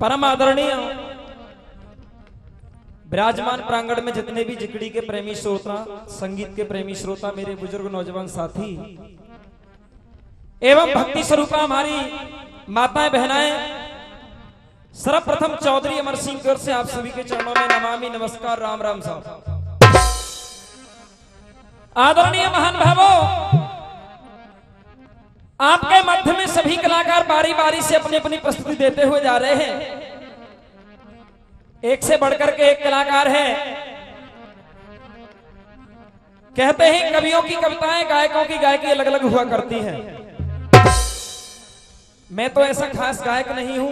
परम आदरणीय विराजमान प्रांगण में जितने भी जिकड़ी के प्रेमी श्रोता, संगीत के प्रेमी श्रोता, मेरे बुजुर्ग नौजवान साथी एवं भक्ति स्वरूपा हमारी माताएं बहनाएं, सर्वप्रथम चौधरी अमर सिंह की ओर से आप सभी के चरणों में नमामि नमस्कार, राम राम साहब। आदरणीय महान भावों, आपके मध्य में सभी कलाकार बारी बारी से अपनी अपनी प्रस्तुति देते हुए जा रहे हैं। एक से बढ़कर के एक कलाकार है। कहते हैं कवियों की कविताएं, गायकों की गायकी अलग अलग हुआ करती है। मैं तो ऐसा खास गायक नहीं हूं,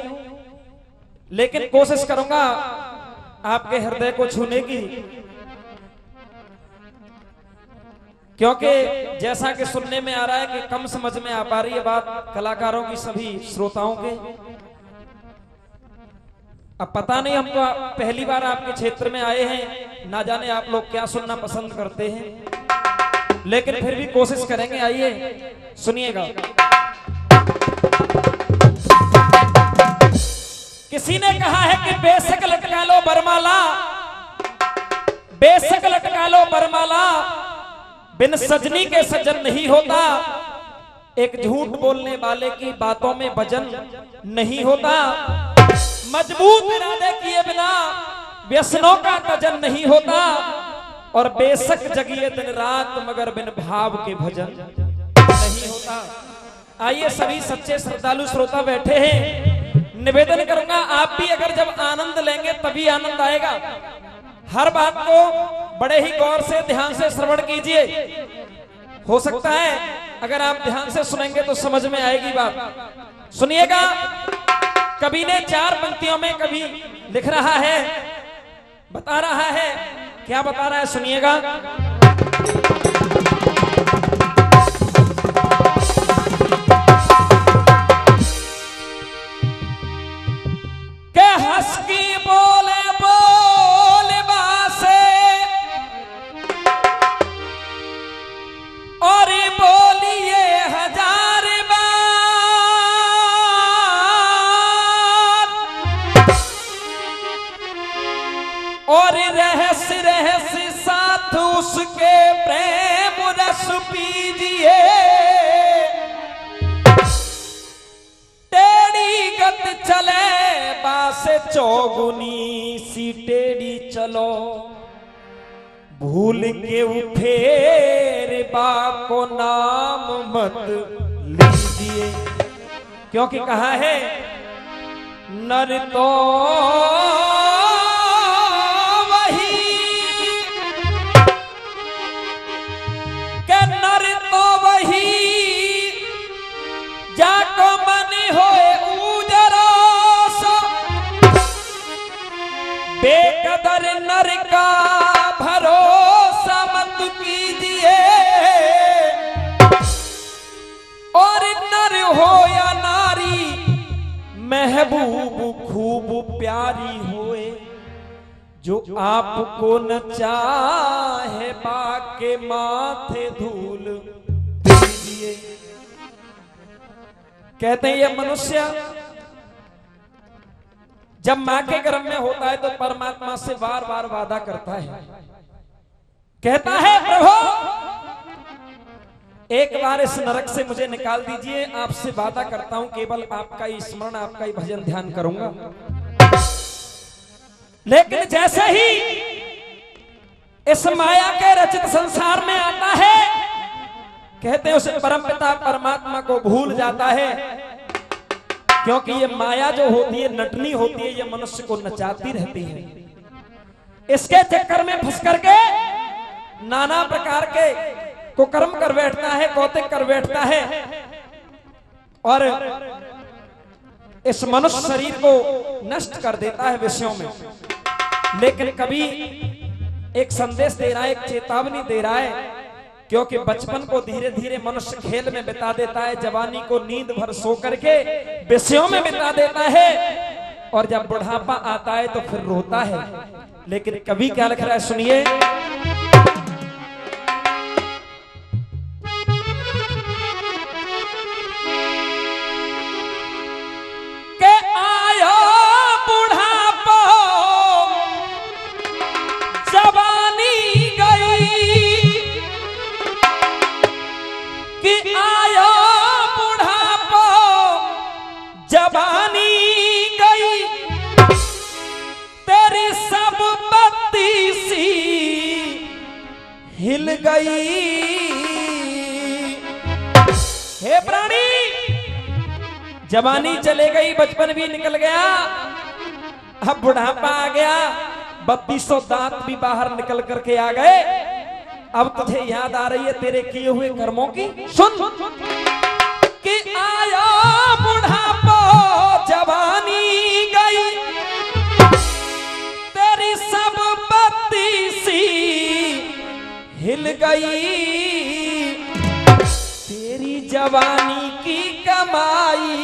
लेकिन कोशिश करूंगा आपके हृदय को छूने की, क्योंकि जैसा कि सुनने में आ रहा है कि कम समझ में आ पा रही है बात कलाकारों की, सभी श्रोताओं के। अब पता नहीं, हम तो पहली बार आपके क्षेत्र में आए हैं, ना जाने आप लोग क्या सुनना पसंद करते हैं, लेकिन फिर भी कोशिश करेंगे। आइए सुनिएगा। किसी ने कहा है कि बेशक लटका लो बरमाला, बेशक लटका लो बरमाला, बिन सजनी के सजन नहीं होता। एक झूठ बोलने वाले की बातों में वजन नहीं होता। मजबूत इरादे किए बिना व्यसनों का तजन नहीं होता। और बेशक जगिए दिन रात, मगर बिन भाव के भजन नहीं होता। आइए सभी सच्चे श्रद्धालु श्रोता बैठे हैं, निवेदन करूंगा आप भी अगर जब आनंद लेंगे तभी आनंद आएगा। हर बात को बड़े ही गौर से ध्यान से श्रवण कीजिए। हो सकता है अगर आप ध्यान से सुनेंगे तो समझ में आएगी बात। सुनिएगा। कवि ने 4 पंक्तियों में कवि लिख रहा है, बता रहा है। क्या बता रहा है? सुनिएगा। के हंस की बोले बोल बासे और बोलिए हजार बार, और रहस्य रहस्य साथ उसके प्रेम रस पीजिए। टेढ़ी गत चले बासे चौगुनी सी टेढ़ी चलो, भूल के फेर बाप को नाम मत लीजिए। क्योंकि कहा है नर तो वही के नर तो वही जाको मन होए उजरोसा, बेकदर नर का भरोसा मत कीजिए। और नर हो या नारी, महबूब खूब प्यारी होए, जो आपको न चाहे बाके माथे धूल दीजिए। कहते हैं ये मनुष्य जब मां के गर्भ में होता है तो परमात्मा से बार बार वादा करता है, कहता है प्रभु एक बार इस नरक से मुझे निकाल दीजिए, आपसे वादा करता हूं केवल आपका ही स्मरण, आपका ही भजन ध्यान करूंगा। लेकिन जैसे ही इस माया के रचित संसार में आता है, कहते हैं उसे परमपिता परमात्मा को भूल जाता है। क्योंकि ये माया जो होती है, नटनी होती है, ये मनुष्य को नचाती रहती है। इसके चक्कर में फंस करके नाना प्रकार के कुकर्म कर बैठता है, कौतिक कर बैठता है, और इस मनुष्य शरीर को नष्ट कर देता है विषयों में। लेकिन कभी एक संदेश दे रहा है, एक चेतावनी दे रहा है। क्योंकि बचपन को धीरे धीरे मनुष्य खेल में बिता देता है, जवानी को नींद भर सो करके विषयों में बिता देता है, और जब बुढ़ापा आता है तो फिर रोता है। लेकिन कभी क्या लिख रहा है? सुनिए। के आयो हिल गई। हे प्राणी, जवानी चले गई, बचपन भी निकल गया, अब बुढ़ापा आ गया, 3200 दांत भी बाहर निकल करके आ गए। अब तुझे याद आ रही है तेरे किए हुए कर्मों की। सुन कि आया बुढ़ापा, जवानी गई, तेरी सब बत्ती सी हिल गई। तेरी जवानी की कमाई,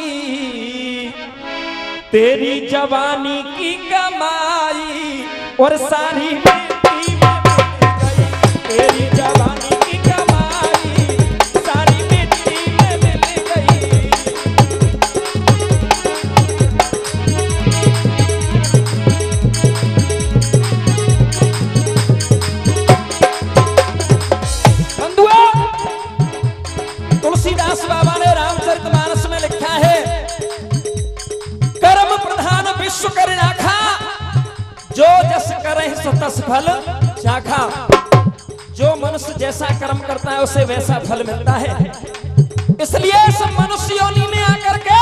तेरी जवानी की कमाई और सारी मिट्टी में मिल गई। तेरी जवानी की कमाई सारी मिट्टी में मिल गई। बंधुओं, तुलसीदास बाबा ने रामचरितमानस में लिखा है, कर्म प्रधान विश्व कर राखा, जो जस करे सो तस फल चाखा। जो मनुष्य जैसा कर्म करता है उसे वैसा फल मिलता है। इसलिए इस मनुष्य योनि में आकर के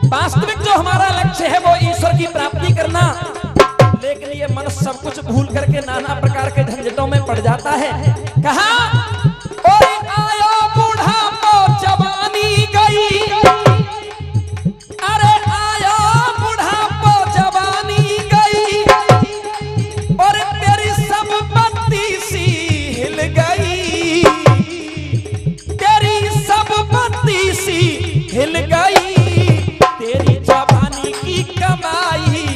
वास्तविक जो हमारा लक्ष्य है वो ईश्वर की प्राप्ति करना, लेकिन ये मनुष्य सब कुछ भूल करके नाना प्रकार के झंझटों में पड़ जाता है। कहा आयो बुढ़ापा, जवानी गई, अरे आया बुढ़ापा, जवानी गई और तेरी सब बत्ती सी हिल गई। तेरी सब बत्ती सी हिल गई। तेरी जवानी की कमाई,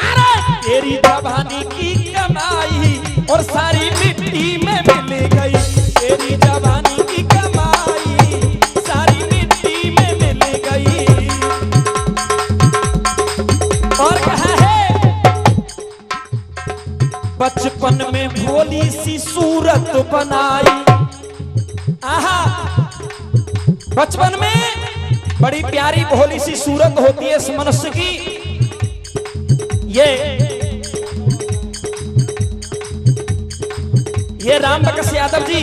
अरे तेरी जवानी की कमाई और सारी मिट्टी में मिल गई। तेरी जवानी की कमाई सारी मिट्टी में मिल गई। और कहा है, बचपन में भोली सी सूरत बनाई। आहा, बचपन में बड़ी प्यारी भोली सी सूरत होती है इस मनुष्य की। ये राम बकस यादव जी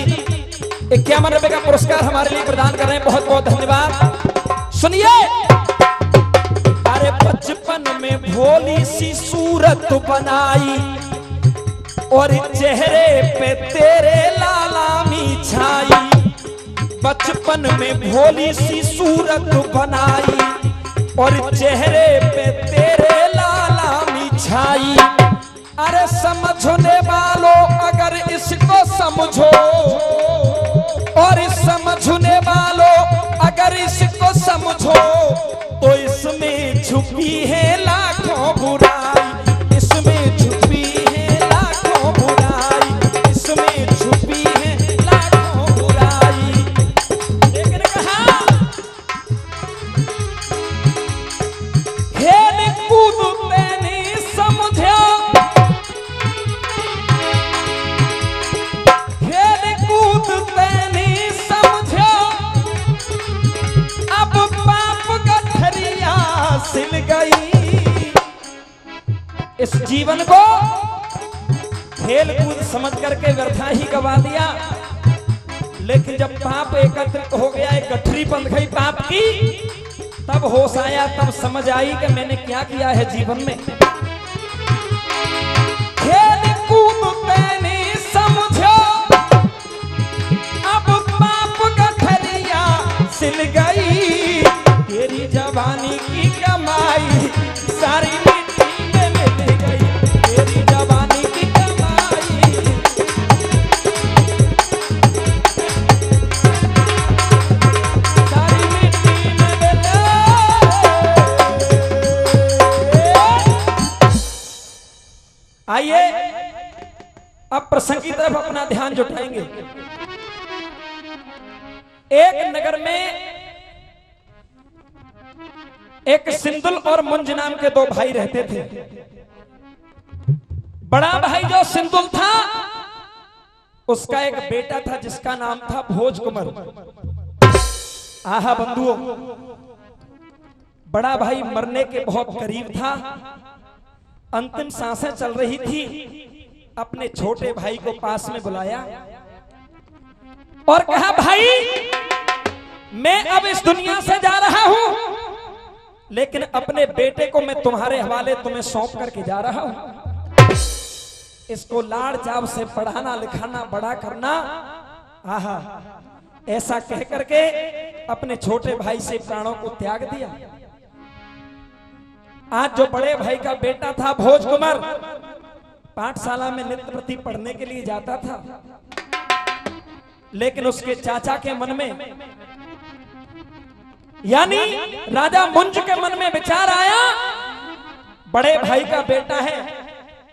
51 रुपए का पुरस्कार हमारे लिए प्रदान कर रहे हैं, बहुत बहुत धन्यवाद। सुनिए, अरे बचपन में भोली सी सूरत बनाई और चेहरे पे तेरे लालामी छाई। बचपन में भोली सी सूरत बनाई और चेहरे पे तेरे लालामी छाई। अरे समझने वालों अगर इसको समझो, और समझने वालों अगर इसको समझो, तो इसमें छुपी है लाखों बुराई। इसमें छुपी है लाखों बुराई। इसमें छुपी है लाखों बुराई। लेकिन कहा, खेल कूद तेने समझो, खेल कूद तेने समझो, अब पाप गठरिया सिल गई। इस जीवन को खेल कूद समझ करके व्यर्था ही गवा दिया, लेकिन जब पाप एकत्रित हो गया, एक गठरी बंध गई पाप की, तब होश आया, तब समझ आई कि मैंने क्या किया है जीवन में। खेल कूद तेने समझो, अब पाप गठरिया सिल गई। तेरी जवानी की कमाई सारी मिट्टी में मिल गई। तेरी जवानी की कमाई सारी मिट्टी में मिल गई। आइए अब प्रसंग की तरफ अपना ध्यान जुटाएंगे। एक नगर में एक सिंदुल और मुंज नाम के दो भाई रहते थे। बड़ा भाई जो सिंदुल था, उसका एक बेटा था जिसका नाम था भोज कुंवर। आहा बंधुओं, बड़ा भाई मरने के बहुत करीब था, अंतिम सांसें चल रही थी। अपने छोटे भाई को पास में बुलाया और कहा भाई मैं अब इस दुनिया से जा रहा हूं, लेकिन अपने बेटे को मैं तुम्हारे हवाले तुम्हें सौंप करके जा रहा हूं। इसको लाड़ चाव से पढ़ाना लिखाना बड़ा करना। आहा, ऐसा कह करके अपने छोटे भाई से प्राणों को त्याग दिया। आज जो बड़े भाई का बेटा था भोज कुमार, पाठशाला में नृत्य प्रति पढ़ने के लिए जाता था, लेकिन उसके चाचा के मन में यानी राजा मुंज के मन में विचार आया, बड़े भाई का बेटा है,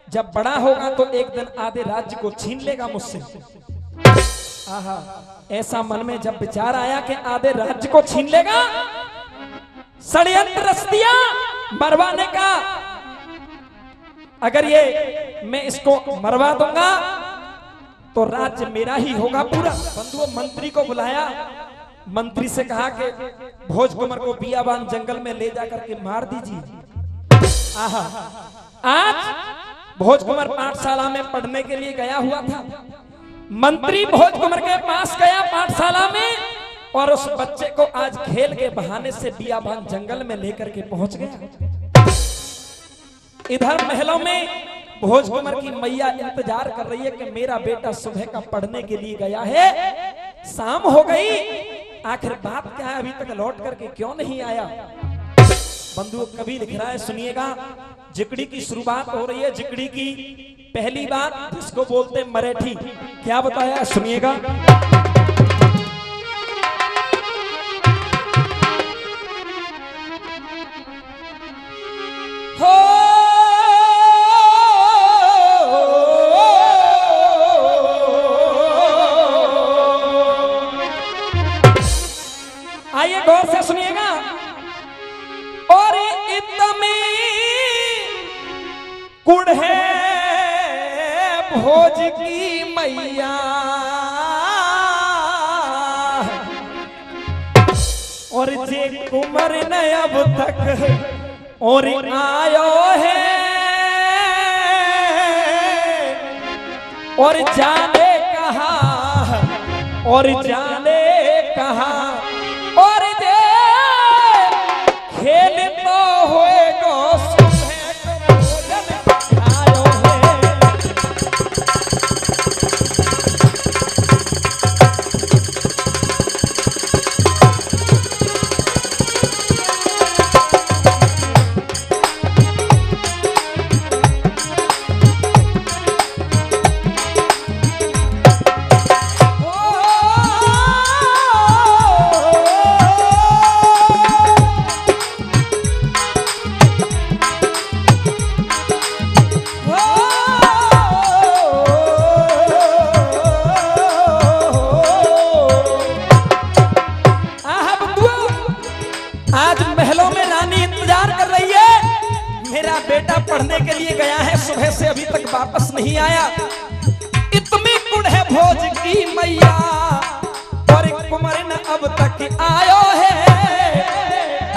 जब बड़ा होगा तो एक दिन आधे राज्य को छीन लेगा मुझसे। आहा, ऐसा मन में जब विचार आया कि आधे राज्य को छीन लेगा, षड्यंत्र रच दिया मरवाने का। अगर ये मैं इसको मरवा दूंगा तो राज्य मेरा ही होगा पूरा। बंधुओं, मंत्री को बुलाया, मंत्री से कहा कि भोज कुमार को बियाबान जंगल में ले जाकर के मार दीजिए। आहा, आज भोज कुमार पाठशाला में पढ़ने के लिए गया हुआ था। मंत्री भोज कुमार के पास गया पाठशाला में, और उस बच्चे को आज खेल के बहाने से बियाबान जंगल में लेकर के पहुंच गया। इधर महलों में भोज कुमार की मैया इंतजार कर रही है कि मेरा बेटा सुबह का पढ़ने के लिए गया है, शाम हो गई, आखिर बात क्या है, अभी तक लौट करके क्यों नहीं आया। बंधु कवि लिख रहा है, सुनिएगा, जिकड़ी की शुरुआत हो रही है। जिकड़ी की पहली बात जिसको बोलते मराठी, क्या बताया सुनिएगा। हो आइए गौर से सुनिएगा। और इतमी कुड़ है भोज की मैया, और जे कुमार न अब तक और आयो है, और जाने कहा, और जाने कहा, और दे खेल तो होएगा सुबह भोजन आयो है। आज महलों में रानी इंतजार कर रही है, मेरा बेटा पढ़ने के लिए गया है, सुबह से अभी तक वापस नहीं आया। इतनी कुड़ है भोज की मैया, और कुमार न अब तक आयो है,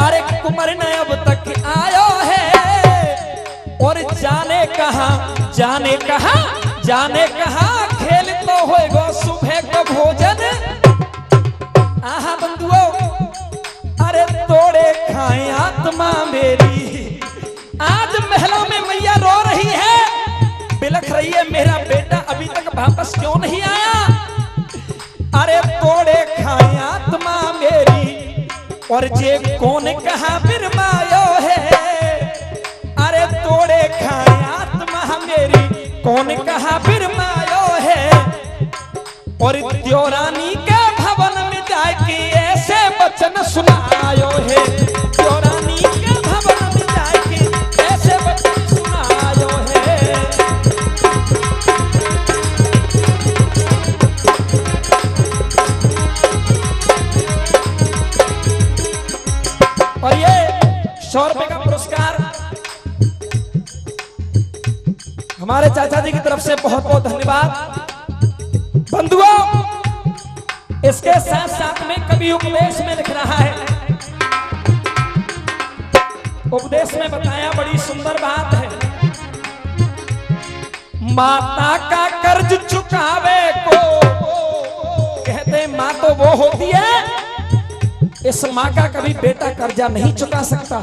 अरे कुमार न अब तक आयो है, और जाने कहा, जाने कहा, जाने कहा, खेल तो होएगा सुबह का भोजन। आहा बंधुओं, अरे तोड़े खाए आत्मा मेरी। आज महलों में मैया रो रही है, बिलख रही है, मेरा बेटा अभी तक वापस क्यों नहीं आया। अरे तोड़े खाए आत्मा मेरी, और जे कौन कहा बिरमायो है, अरे तोड़े खाए आत्मा मेरी, कौन कहा बिरमायो है। और देवरानी के भवन में जाके ऐसे वचन सुनायो है, देवरानी के भवन में जाके ऐसे वचन सुनायो है। और ये 100 रुपए का पुरस्कार हमारे चाचा जी की तरफ से बहुत बहुत धन्यवाद। बंधुओं, इसके साथ साथ में कवि उपदेश में लिख रहा है, उपदेश में बताया बड़ी सुंदर बात है। माता का कर्ज चुकावे को कहते वो होती है, इस माँ का कभी बेटा कर्जा नहीं चुका सकता।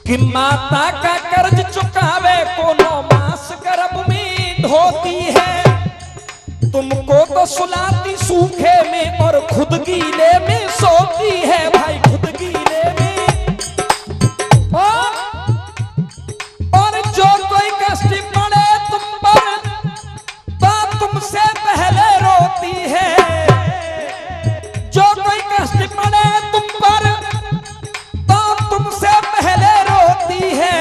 कि माता का कर्ज चुकावे को 9 मास गर्भ में ढोती है। तुमको तो सुलाती सूखे में और खुद गीले में सोती है भाई, खुद गीले में। और जो कोई कष्ट पड़े तुम पर तो तुमसे पहले रोती है। जो कोई कष्ट पड़े तुम पर तो तुमसे पहले रोती है।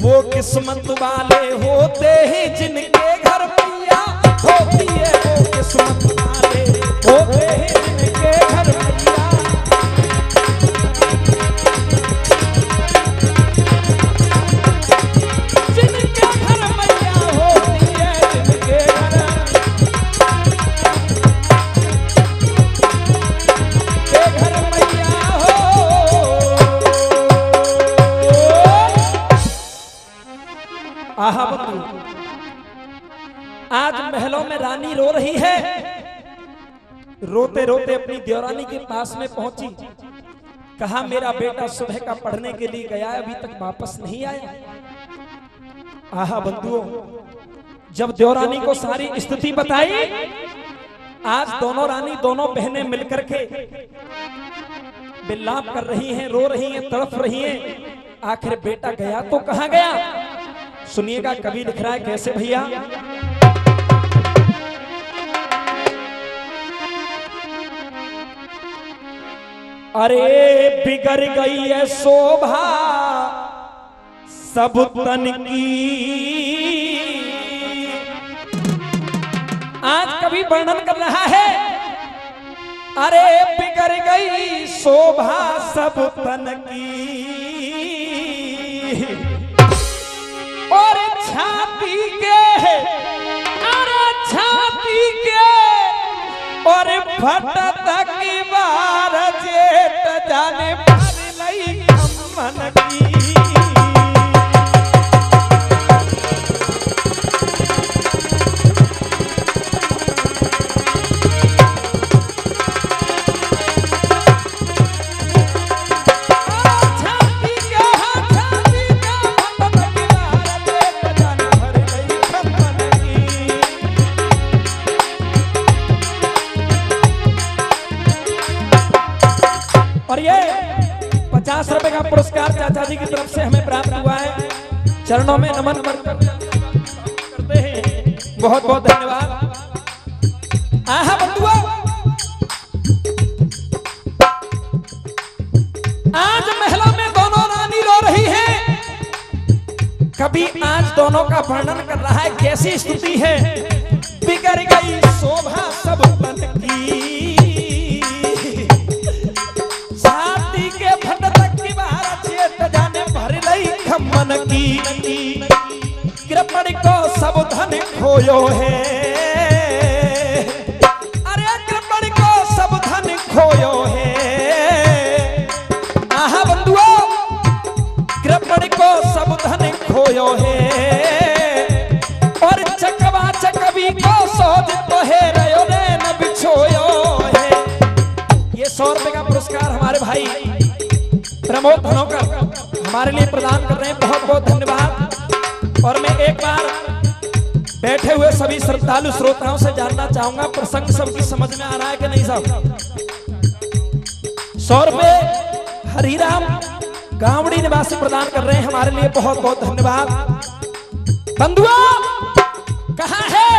वो किस्मत वाले होते हैं जिनके घर मैया होती है। वो किस्मत वाले होते हैं जिनके घर मैया। जिनके घर मैया होती है, जिनके घर मैया हो। आहा बंधु, आज महलों में रानी रो रही है। रोते रोते अपनी देवरानी के पास में पहुंची। कहा मेरा बेटा सुबह का पढ़ने के लिए गया, अभी तक वापस नहीं आया। आहा बंधुओं, जब देवरानी को सारी स्थिति बताई, आज दोनों रानी, दोनों बहनें मिलकर के विलाप कर रही हैं, रो रही हैं, तड़प रही हैं। आखिर बेटा गया तो कहां गया? सुनिएगा, कवि लिख रहा है कैसे भैया। अरे बिगड़ गई है शोभा सब तन की। आज कवि वर्णन कर रहा है, अरे बिगड़ गई शोभा सब तन की। और छाती के, अरे छाती के और फटत की बार जेठ जाने पर लई मन की। और ये 50 रुपए का पुरस्कार चाचा जी की तरफ से हमें प्राप्त हुआ है। चरणों में नमन करते हैं, बहुत बहुत धन्यवाद। आहा बंधुओं, आज महलों में दोनों रानी रो रही हैं। कभी आज दोनों का वर्णन कर रहा है, कैसी स्तुति है। बिगड़ गई शोभा सब तन की, मन की। कृपण को सब धन खोयो है, अरे कृपण को सब धन खोयो है। आहा बंधुओं, कृपण को सब धन खोयो है। और चकवा चकवी को सोच तो है रयो ने न बिछोयो है। ये 100 रुपए का पुरस्कार हमारे भाई प्रमोद धनोकर हमारे लिए प्रदान कर रहे हैं, बहुत बहुत धन्यवाद। और मैं एक बार बैठे हुए सभी श्रद्धालु श्रोताओं से जानना चाहूंगा, प्रसंग सबकी समझ में आ रहा है कि नहीं साहब? 100 रुपए हरिराम गांवड़ी निवासी प्रदान कर रहे हैं हमारे लिए, बहुत बहुत धन्यवाद। बंधुओं, कहां है?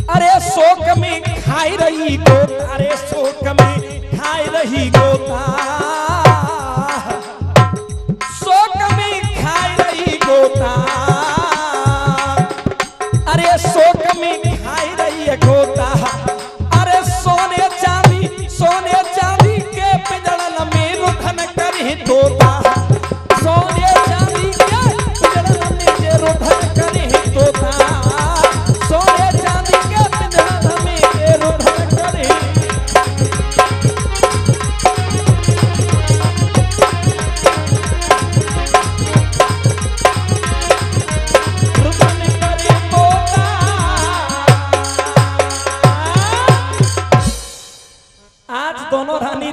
अरे शोक में खाई रही गोता, अरे शोक में खाई रही गोता। गोता, अरे शोक में खाई रही है गोता। अरे सोने चांदी के पिंजड़न में रुधन करी तोता। सोने चांदी के पिंजड़न में रुधन करी तोता। सोने चांदी के पिंजड़न में रुधन करी।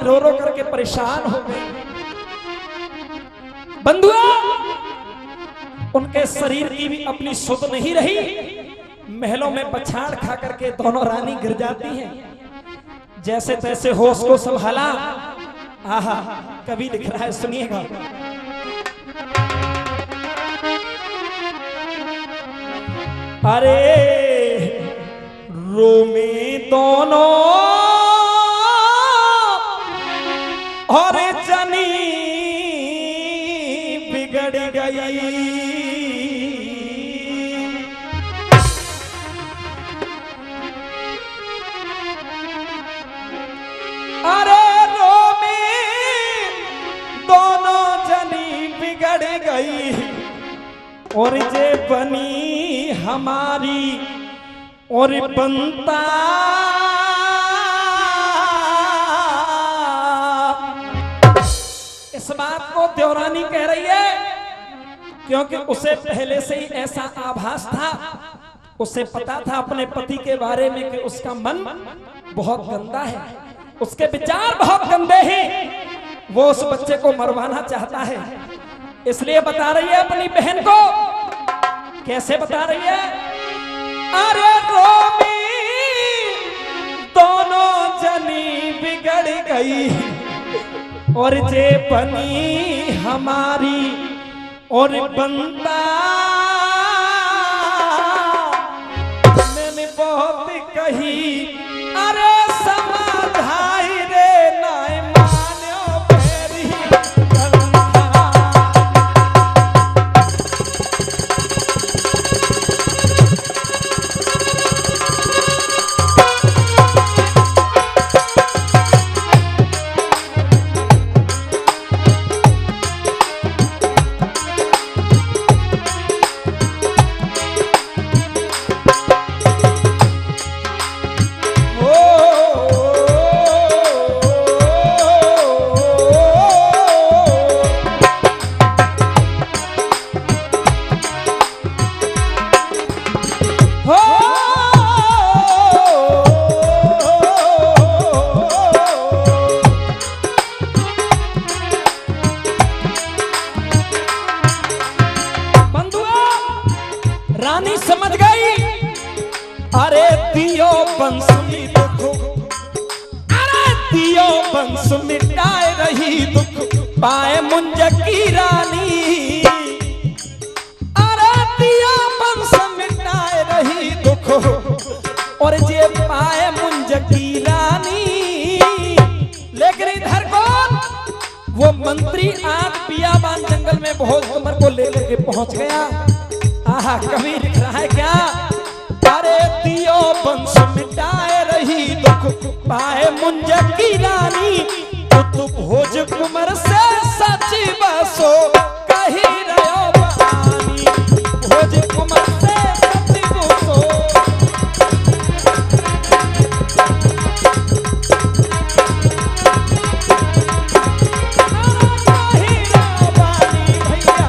रो रो करके परेशान हो गई। बंधुओं, उनके शरीर की भी अपनी सुध नहीं रही। महलों में पछाड़ खा करके दोनों रानी गिर जाती हैं। जैसे तैसे होश को संभाला। आहा, कवि लिख रहा है, सुनिएगा। अरे रोमी दोनों और जनी बिगड़ गई। अरे रोमी दोनों जनी बिगड़ गई और जे बनी हमारी और बनता इस बात को देवरानी कह रही है क्योंकि उसे पहले से ही ऐसा आभास था। उसे पता था अपने पति के बारे में कि उसका मन बहुत गंदा है, उसके विचार बहुत गंदे हैं। वो उस बच्चे को मरवाना चाहता है, इसलिए बता रही है अपनी बहन को। कैसे बता रही है? अरे रोमी दोनों जनी बिगड़ गई और जे बनी हमारी और बनता मैंने बहुत कही। अरे समाधाई रे नाय मान्यो फेरी रानी समझ गई। अरे दियो बंसुरी देखो, अरे दियो बंस मिटाए रही दुख पाए मुंज की रानी। अरे दियो बंस मिटाए रही दुख और जे पाए मुंज की रानी। लेकिन इधर कौन? वो मंत्री आग पियाबान जंगल में भोज कुंवर को लेकर के पहुंच गया। आहा, कवि लिख रहा है क्या? अरे दियो बंस मिटाए रही दुख पाए मुंज की रानी। तो भोज कुंवर से सची बसो कही रहो बहानी। भोज कुंवर से सची बसो कही रहो बहानी भैया।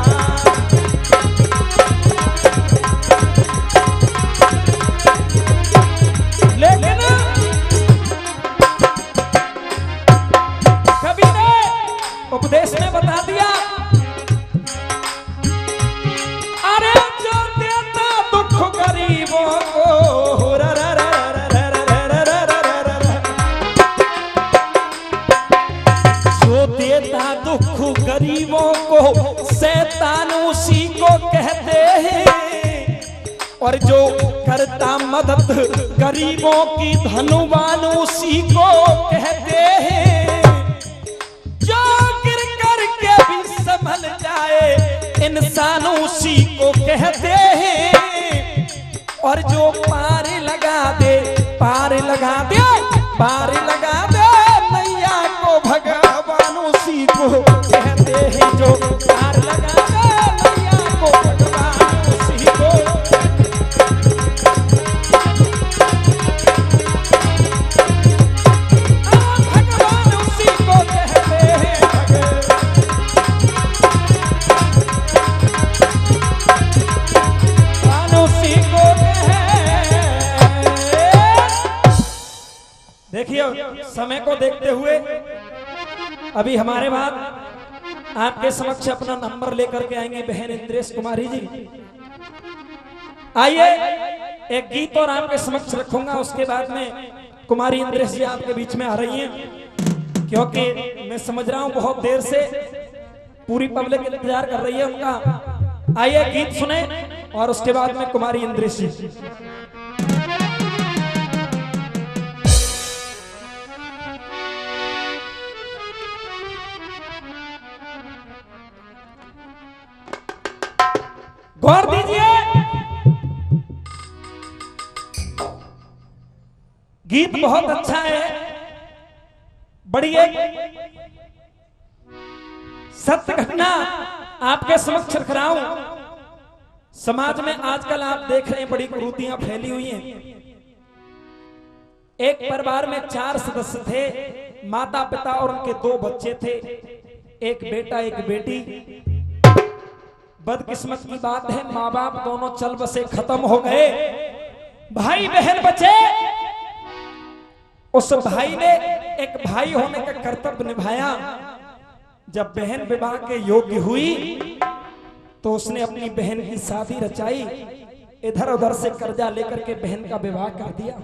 लेकिन कवि ने उपदेश में बता दिया। अरे जो देता दुख गरीबों को जो देता दुख गरीबों को शैतान उसी को कहते हैं और जो करता मदद गरीबों की धनवान उसी को कहते हैं। जो गिर करके भी संभल जाए इंसान उसी को कहते हैं और जो पार लगा दे पार लगा दे पार लगा दे नैया को भगवान उसी को कहते हैं। जो पार लगा दे नैया को भगवान उसी को देखिए समय को देखते हुए अभी हमारे बाद आपके समक्ष अपना नंबर लेकर के आएंगे बहन इंद्रेश कुमारी जी। आइए एक गीत और आपके समक्ष रखूंगा, उसके बाद में कुमारी इंद्रेश जी आपके बीच में आ रही हैं, क्योंकि मैं समझ रहा हूं बहुत देर से पूरी पब्लिक इंतजार कर रही है उनका। आइए गीत सुने और उसके बाद में कुमारी इंद्रेश जी। गौर दीजिए, गीत बहुत अच्छा है, बड़ी एक सत्य घटना आपके समक्ष रख रहा हूं। समाज में आजकल आप देख रहे हैं बड़ी कुरीतियां फैली हुई हैं। एक परिवार में 4 सदस्य थे, माता पिता और उनके 2 बच्चे थे, एक बेटा एक बेटी। बदकिस्मत की बात है, माँ बाप दोनों चल बसे खत्म हो गए, भाई बहन बचे। उस भाई ने एक भाई होने का कर्तव्य निभाया। जब बहन विवाह के योग्य हुई तो उसने अपनी बहन की शादी रचाई, इधर उधर से कर्जा लेकर के बहन का विवाह कर दिया।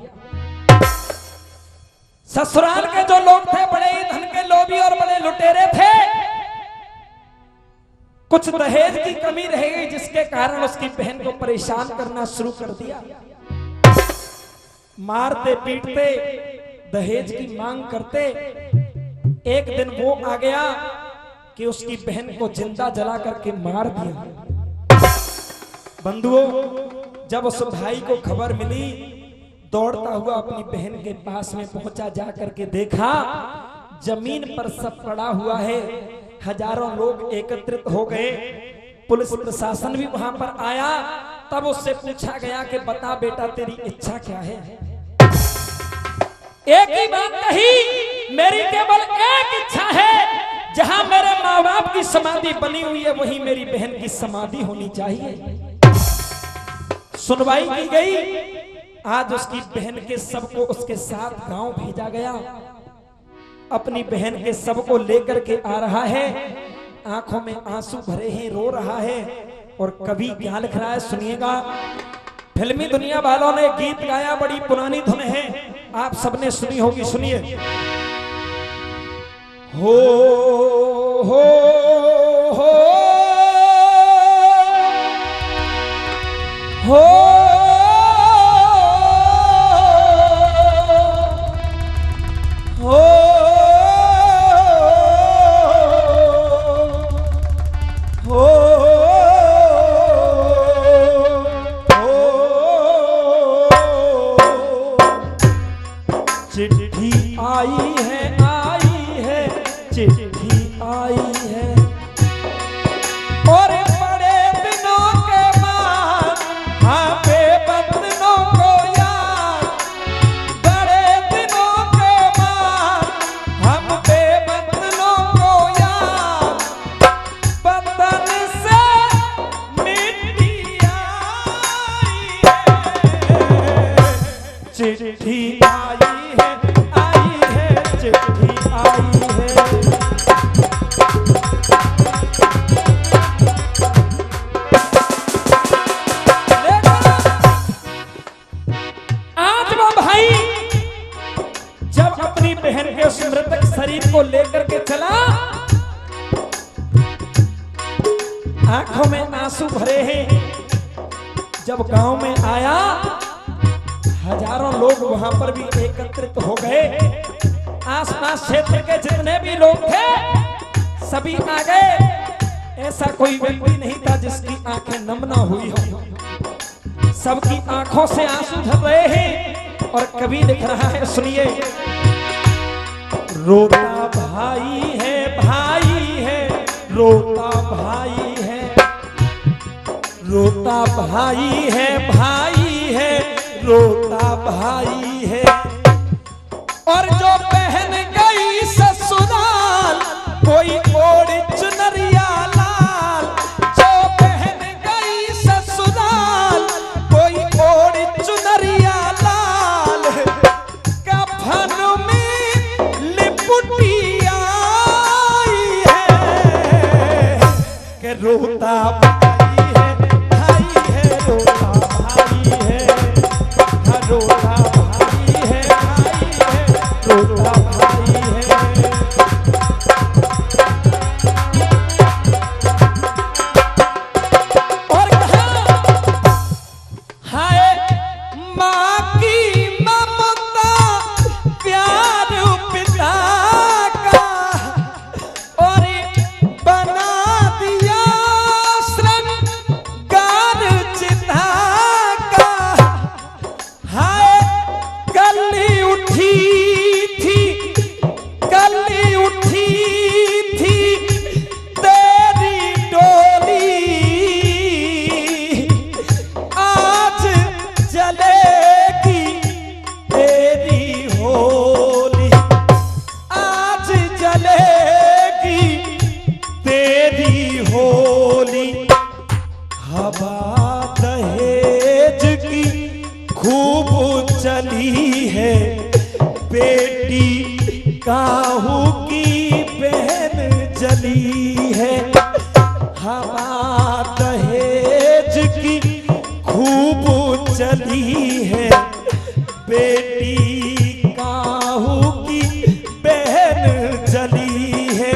ससुराल के जो लोग थे बड़े ही धन के लोभी और बड़े लुटेरे थे। कुछ दहेज की कमी रह गई, जिसके कारण उसकी बहन को परेशान करना शुरू कर दिया। मारते पीटते दहेज की मांग करते। एक दिन वो आ गया कि उसकी बहन को जिंदा जला करके मार दिया। बंधुओं, जब उस भाई को खबर मिली, दौड़ता हुआ अपनी बहन के पास में पहुंचा, जाकर के देखा जमीन पर सब पड़ा हुआ है। हजारों लोग एकत्रित हो गए, पुलिस प्रशासन भी वहां पर आया। तब उससे पूछा गया कि बता बेटा तेरी इच्छा क्या है। एक ही बात कही, मेरी केवल एक इच्छा है, जहां मेरे माँ बाप की समाधि बनी हुई है वहीं मेरी बहन की समाधि होनी चाहिए। सुनवाई की गई। आज उसकी बहन के सबको उसके साथ गांव भेजा गया। अपनी बहन के सबको लेकर के आ रहा है, आंखों में आंसू भरे हैं, रो रहा है। और कवि क्या लिख रहा है सुनिएगा। फिल्मी दुनिया वालों ने गीत गाया, बड़ी पुरानी धुन है, आप सबने सुनी होगी, सुनिए। हो हो हो हो चिट्ठी आई है, चिट्ठी आई है। और बड़े दिनों के बाद हाँ बेबंधनों को याद, बड़े दिनों के बाद हम बेबंधनों को याद, बंधन से मिट्टी आई है। चिट्ठी आई है, चिट्ठी आई है। आज वो भाई जब अपनी बहन के उस मृतक शरीर को लेकर के चला, आंखों में आंसू भरे हैं। जब गांव में आया, हजारों लोग वहां पर भी एकत्रित हो गए। आसपास क्षेत्र के जितने भी लोग थे सभी आ गए। ऐसा कोई व्यक्ति नहीं था जिसकी आंखें नम ना हुई हो। सबकी आंखों से आंसू झर रहे हैं। और कवि लिख रहा है, सुनिए। रोता भाई है, रोता भाई है, रोता भाई है, रोता भाई है। और जो बहन गई ससुराल, कोई ओढ़ चुनरिया लाल। जो बहन गई ससुराल, कोई ओढ़ चुनरिया लाल। कफन में लिपटी आई रोता भाई है रोता भाई है, रोता भाई है रोता भाई है। और कहा हाय माँ की ममता प्यार पिता का, और बना दिया श्रृंगार चिता का। हाय कली उठी थी तेरी डोली, आज जलेगी तेरी होली, आज जलेगी तेरी होली। हवा दहेज की खूब चली है, बेटी काहू की बहन जली है। हवा दहेज की खूब चली है, बेटी काहू की बहन जली है।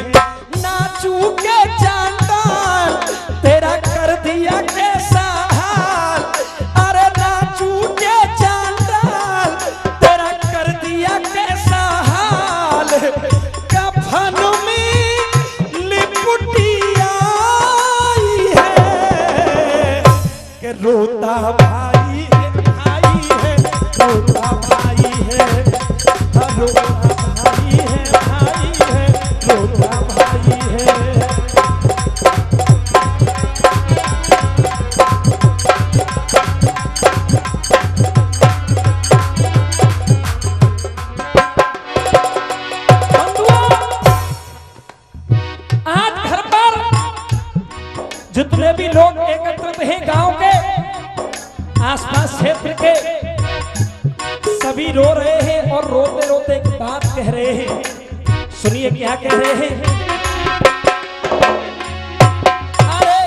नाचू के चांदाल तेरा कर दिया कैसा हाल, अरे नाचू के चांदाल तेरा कर दिया कैसा हाल। कफन में लिपटी आई है कि रोता भाई है रोता भाई है, रोता भाई है रोता भाई है। आज घर पर जितने भी लोग एकत्रित हैं गांव के आसपास क्षेत्र के, सभी रो रहे हैं और रोते रोते एक बात कह रहे हैं। सुनिए क्या कह रहे हैं। अरे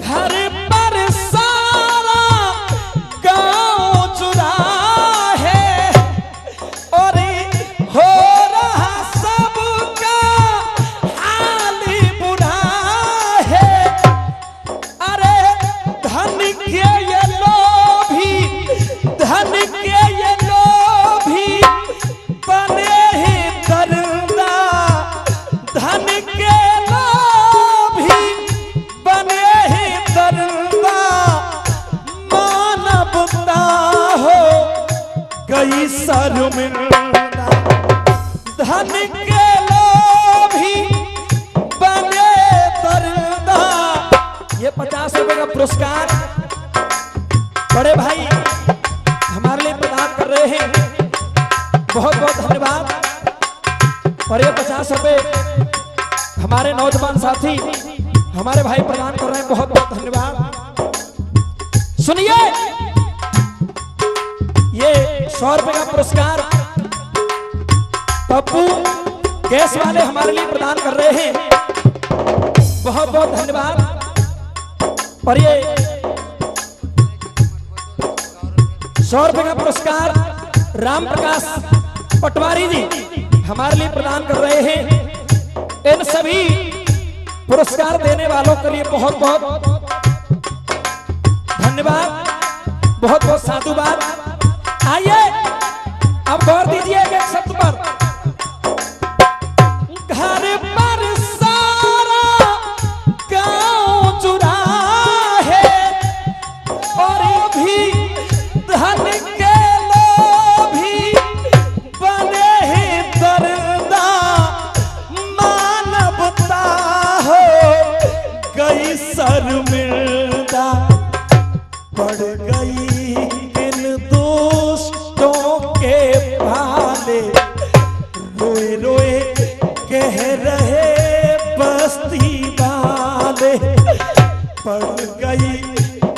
घर पर सारा गांव चुरा है, और हो रहा सबका हाल बुरा है। अरे धन के ये लोभी बने हैं दरिंदा, धन के लोभी बने हैं दरिंदा। मानवता हो गई शर्मिंदा, धन के लोभी बने दरिंदा। ये 50 रुपए का पुरस्कार बड़े भाई हमारे लिए प्रदान कर रहे हैं, बहुत बहुत धन्यवाद। और ये 50 रुपए हमारे नौजवान साथी हमारे भाई प्रदान कर रहे हैं, बहुत बहुत धन्यवाद। सुनिए ये 100 रुपए का पुरस्कार पप्पू गैस वाले हमारे लिए प्रदान कर रहे हैं, बहुत बहुत धन्यवाद। और ये 100 रुपए का पुरस्कार राम प्रकाश पटवारी जी हमारे लिए प्रदान कर रहे हैं। इन सभी पुरस्कार देने वालों के लिए बहुत बहुत धन्यवाद, बहुत बहुत साधुवाद। आइए अब गौर दीजिए एक शब्द पर। घर पर सारा गांव चुरा है, और भी धन के लोभी बने हैं दरिंदा। मानवता हो गई शर्मिंदा, पड़ गई इन दोस्तों के भाले। रोए रोए कह रहे बस्ती वाले, पड़ गई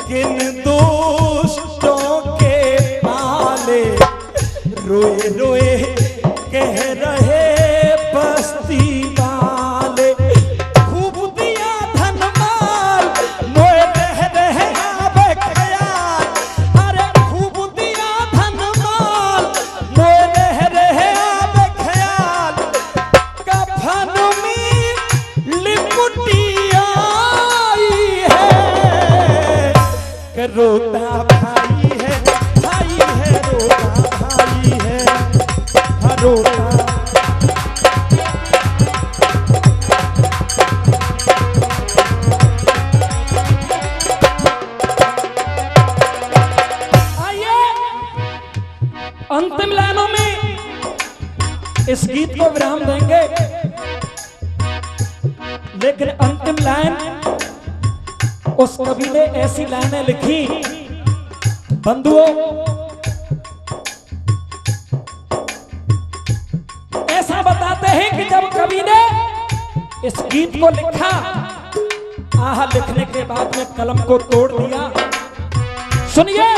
किन दोस्तों के पाले। रोए रोए कह रहे बस्ती वाले, खूब दिया धन माल रोता भाई है रोता भाई है रोता। आइए अंतिम लाइनों में इस गीत को विराम देंगे, लेकिन अंतिम लाइन उस कवि ने ऐसी लाइनें लिखी बंधुओं, ऐसा बताते हैं कि जब कवि ने इस गीत को लिखा, आहा लिखने के बाद में कलम को तोड़ दिया। सुनिए,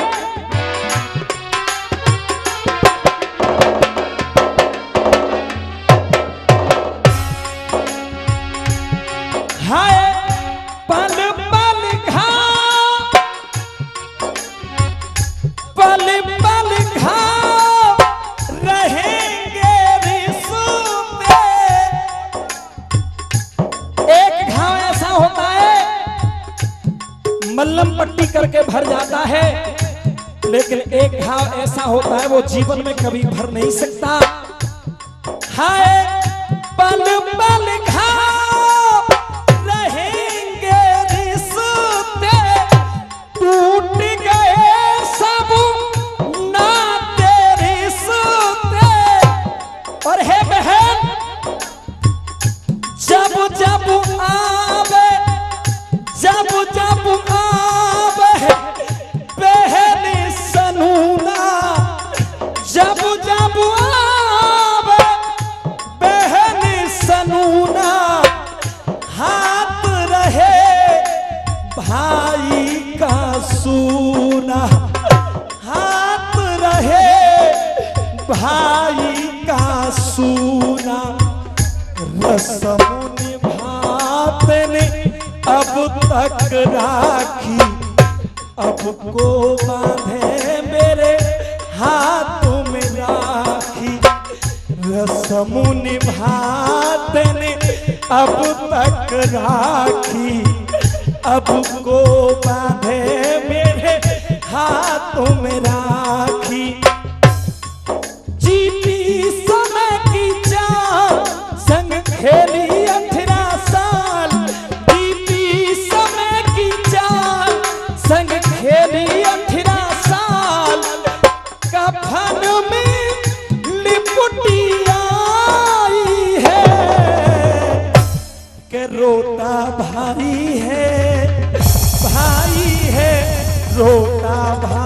हाय पल पल घाव, पल पल घाव रहेंगे रिश्ते। एक घाव ऐसा होता है मल्लम पट्टी करके भर जाता है, लेकिन एक घाव ऐसा होता है वो जीवन में कभी भर नहीं सकता। हाय पल पल घाव रहेंगे रिश्ते, टूट गए सब नाते रिश्ते। और है बहन, जब जब आवे, जब जब आवे बहन सनूना, जब जब आवे बहन सनूना, हाथ रहे भाई का सूना, हाथ रहे भाई का सूना। रस्म निभाते ने अब तक राखी, अब को बांधे मेरे हाथों में राखी। रस्म निभाते ने अब तक राखी, अब को बांधे मेरे हाथों में राखी। जीती समय की चाल संग खेली 18 साल, जीती समय की चाल संग खेली 18 साल। कफन में लिपटी आई है कि रोता भाई है रोता भाई।